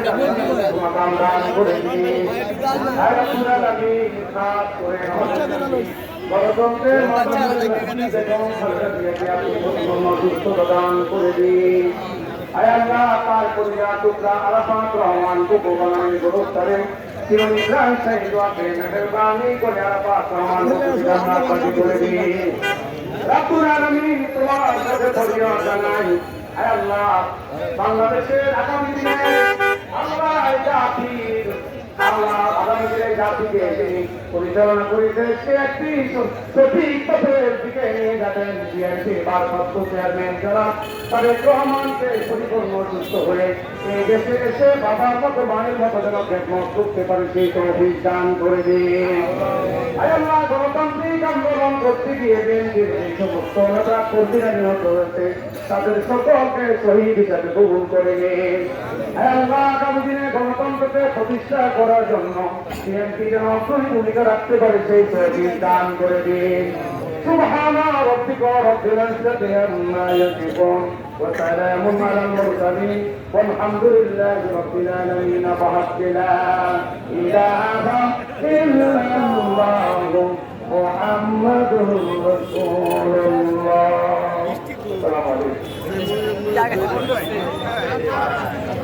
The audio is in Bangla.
মাকাম দান করে দিন আর রাব্বুল আলামিন খাস করে গণতন্ত্রের মাধ্যমে বেগম খালেদা জিয়াকে আপনি পরিপূর্ণ সুস্থতা দান করে দিন। আয় আল্লাহ তার পরিবার টুকরা আরাফাত রহমান কুকু বানানি গোরস্তারে চিরনিদ্রায় শহীদ ওয়াকে মেহেরবানি করে আরাফাত রহমান কুকু জান্নাত বাসী করে দিন। রাব্বুল আলামিন তোমার কাছে ফরিয়াদ জানাই, আয় আল্লাহ বাংলাদেশের আগামী দিনে আল্লাহ জাতির আল্লাহ আগামী দিনে জাতিকে তিনি পরিচালনা করিতে সে একটি সঠিক পথের দিকে নিয়ে যাবেন। বিএনপির ভারপ্রাপ্ত চেয়ারম্যান যারা তারেক রহমানকে পরিপূর্ণ সুস্থ হয়ে এই দেশে এসে বাবার মতো মায়ের মতো যেন খেদমত করতে পারে সেই তৌফিক দান করে দিন। আয় আল্লাহ গণতান্ত্রিক আন্দোলন করতে গিয়ে বিএনপির এই সমস্ত নেতা কর্মীরা নিহত হয়েছে তাদের সকলকে শহীদ হিসাবে কবুল করে নিন। আয় আল্লাহ আগামী দিনে গণতন্ত্রকে প্রতিষ্ঠা করার জন্য বিএনপি যেন অগ্রণী ভূমিকা রাখতে পারে সেই তৌফিক দান করে দিন। সুবহান রাব্বিকা রাব্বিল ইজ্জাতি আম্মা ইয়াসিফুন ওয়া সালামুন আলাল মুরসালিন ওয়ালহামদুলিল্লাহি রাব্বিল আলামিন। লা ইলাহা ইল্লাল্লাহু মুহাম্মাদুর রাসূলুল্লাহ। আসসালামু আলাইকুম।